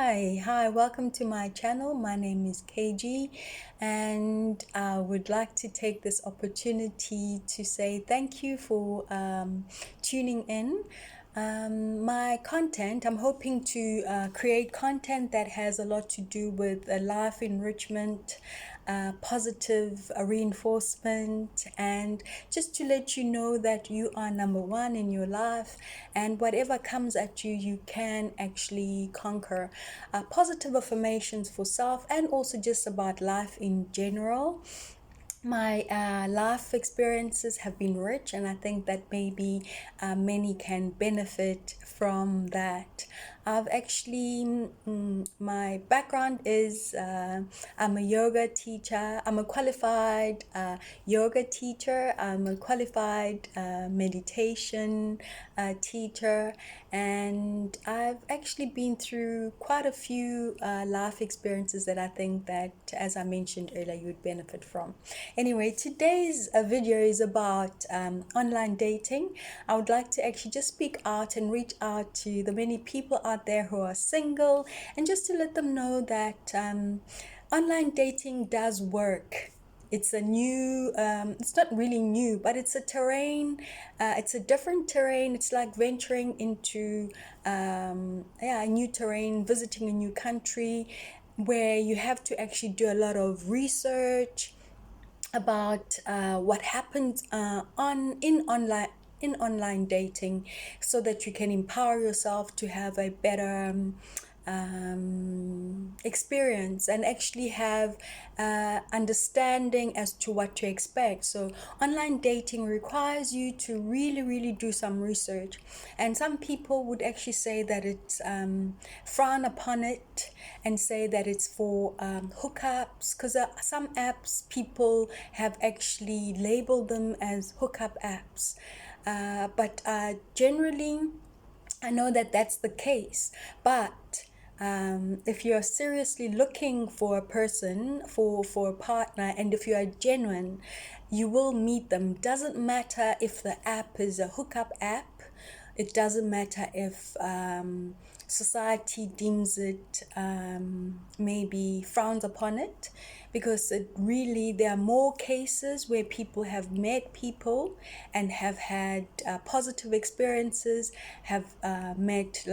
Hi, welcome to my channel. My name is KG, and I would like to take this opportunity to say thank you for tuning in. My content, I'm hoping to create content that has a lot to do with life enrichment, positive reinforcement, and just to let you know that you are number one in your life, and whatever comes at you, you can actually conquer. Positive affirmations for self, and also just about life in general. My life experiences have been rich, and I think that maybe many can benefit from that. I've actually, my background is I'm a yoga teacher. I'm a qualified yoga teacher. I'm a qualified meditation teacher, and I've actually been through quite a few life experiences that I think that, as I mentioned earlier, you'd benefit from. Anyway, today's video is about online dating. I would like to actually just speak out and reach out to the many people out there who are single, and just to let them know that online dating does work. It's a new, it's not really new, but it's a terrain, it's a different terrain. It's like venturing into a new terrain, visiting a new country, where you have to actually do a lot of research about what happens in online dating, so that you can empower yourself to have a better experience, and actually have understanding as to what to expect. So online dating requires you to really do some research, and some people would actually say that it's frown upon it, and say that it's for hookups, because some apps, people have actually labeled them as hookup apps, but generally I know that that's the case. But if you're seriously looking for a person, for a partner, and if you are genuine, you will meet them. Doesn't matter if the app is a hookup app. It doesn't matter if society deems it, maybe frowns upon it, because it really, there are more cases where people have met people and have had positive experiences, have met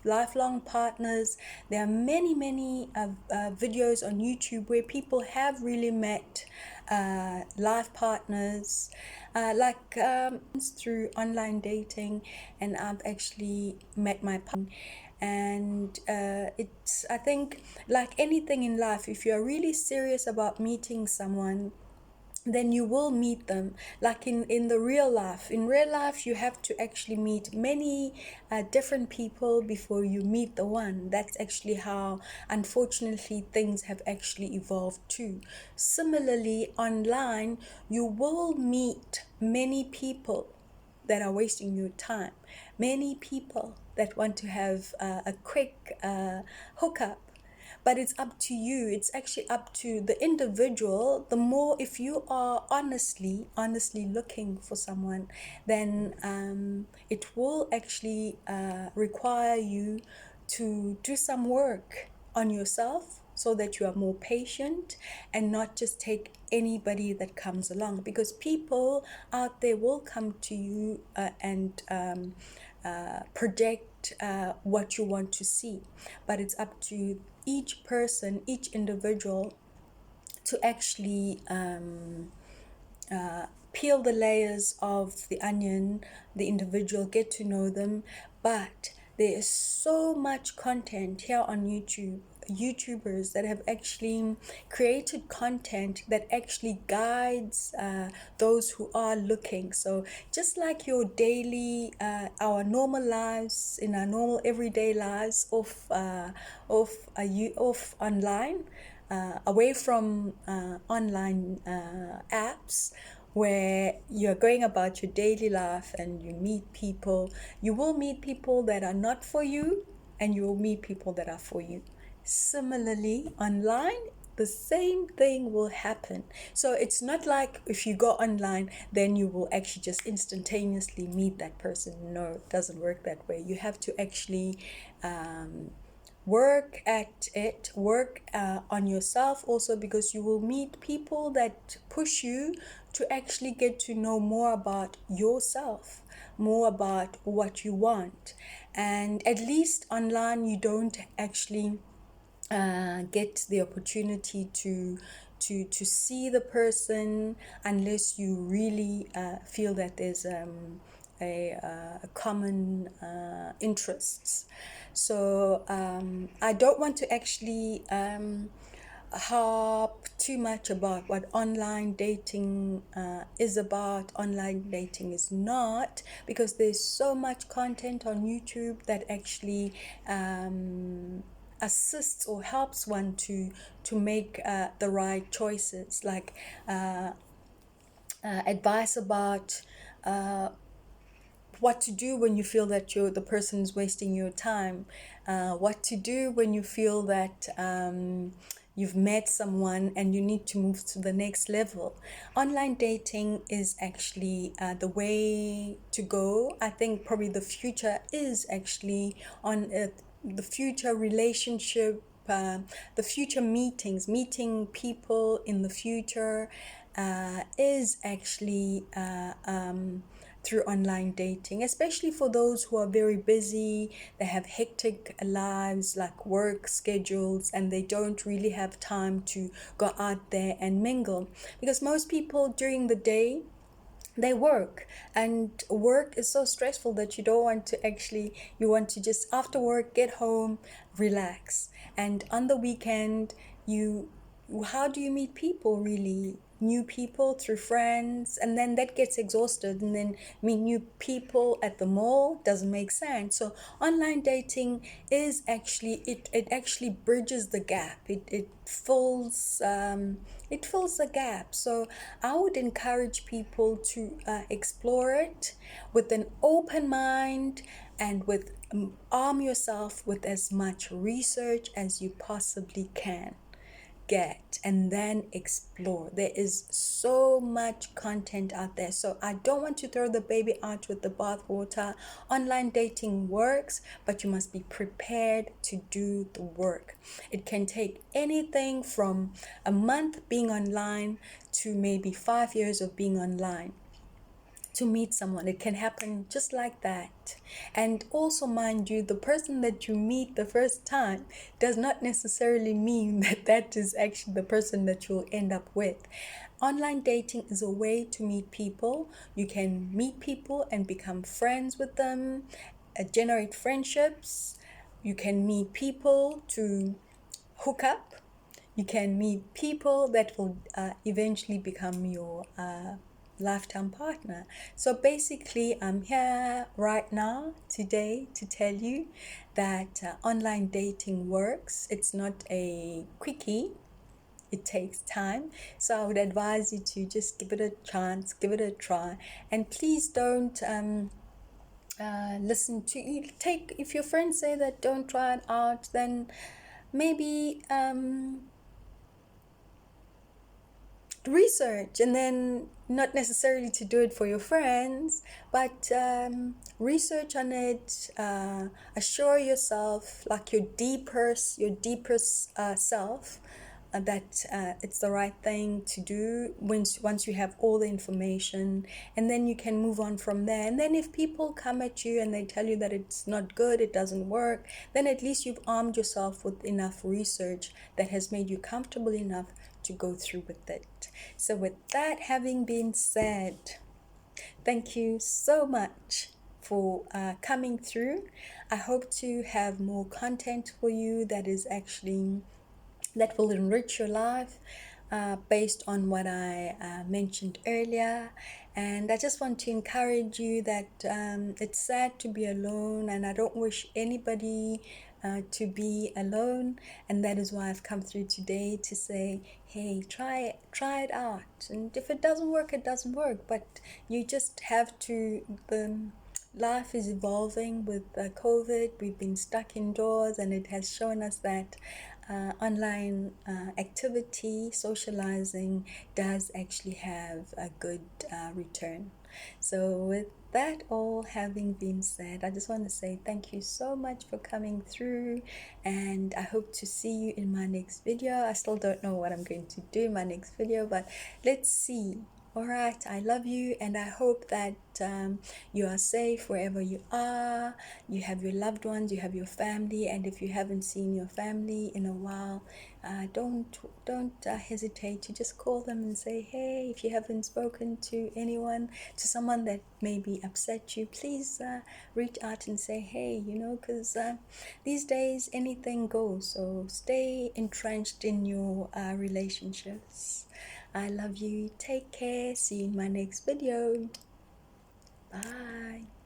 lifelong partners. There are many videos on YouTube where people have really met life partners, through online dating, and I've actually met my partner. And it's, I think, like anything in life, if you're really serious about meeting someone, then you will meet them. Like in the real life, in real life, you have to actually meet many different people before you meet the one. That's actually how, unfortunately, things have actually evolved too. Similarly, online, you will meet many people that are wasting your time, many people that want to have a quick hookup. But it's up to you. It's actually up to the individual. The more, if you are honestly looking for someone, then it will actually require you to do some work on yourself, so that you are more patient and not just take anybody that comes along, because people out there will come to you and project what you want to see. But it's up to each person, each individual, to actually peel the layers of the onion, the individual, get to know them. But there is so much content here on YouTubers that have actually created content that actually guides those who are looking. So just like your daily, our normal lives, in our normal everyday lives, off online, away from online apps, where you're going about your daily life and you meet people. You will meet people that are not for you, and you will meet people that are for you. Similarly, online, the same thing will happen. So it's not like if you go online, then you will actually just instantaneously meet that person. No, it doesn't work that way. You have to actually work at it, work on yourself also, because you will meet people that push you to actually get to know more about yourself, more about what you want. And at least online you don't actually get the opportunity to see the person unless you really feel that there's a common interests. So I don't want to actually harp too much about what online dating is about. Online dating is not, because there's so much content on YouTube that actually assists or helps one to make the right choices, like advice about what to do when you feel that the person is wasting your time, what to do when you feel that you've met someone and you need to move to the next level. Online dating is actually the way to go. I think probably the future is actually on the future relationship, the future meeting people in the future is actually through online dating, especially for those who are very busy. They have hectic lives, like work schedules, and they don't really have time to go out there and mingle, because most people during the day they work, and work is so stressful that you don't want to actually, you want to just after work get home, relax. And on the weekend, you how do you meet people, really? New people through friends, and then that gets exhausted, and then meet new people at the mall doesn't make sense. So online dating is actually, it actually bridges the gap. It fills it fills the gap. So I would encourage people to explore it with an open mind, and with arm yourself with as much research as you possibly can get, and then explore. There is so much content out there, so I don't want to throw the baby out with the bathwater. Online dating works, but you must be prepared to do the work. It can take anything from a month being online to maybe 5 years of being online to meet someone. It can happen just like that. And also, mind you, the person that you meet the first time does not necessarily mean that that is actually the person that you'll end up with. Online dating is a way to meet people. You can meet people and become friends with them, generate friendships. You can meet people to hook up. You can meet people that will eventually become your lifetime partner. So basically, I'm here right now today to tell you that online dating works. It's not a quickie. It takes time. So I would advise you to just give it a chance, give it a try, and please don't listen to you. Take, if your friends say that don't try it out, then maybe research, and then not necessarily to do it for your friends, but research on it, assure yourself, like your deepest self, that it's the right thing to do once you have all the information, and then you can move on from there. And then if people come at you and they tell you that it's not good, it doesn't work, then at least you've armed yourself with enough research that has made you comfortable enough to go through with it. So with that having been said, thank you so much for coming through. I hope to have more content for you that will enrich your life, based on what I mentioned earlier. And I just want to encourage you that it's sad to be alone, and I don't wish anybody to be alone. And that is why I've come through today to say, hey, try it out. And if it doesn't work, it doesn't work. But you just have to, life is evolving with COVID. We've been stuck indoors, and it has shown us that online activity, socializing, does actually have a good return. So with that all having been said, I just want to say thank you so much for coming through, and I hope to see you in my next video. I still don't know what I'm going to do in my next video, but let's see. All right, I love you, and I hope that you are safe wherever you are. You have your loved ones, you have your family, and if you haven't seen your family in a while, don't hesitate to just call them and say, hey. If you haven't spoken to anyone, to someone that maybe upset you, please reach out and say, hey, because these days anything goes. So stay entrenched in your relationships. I love you. Take care. See you in my next video. Bye.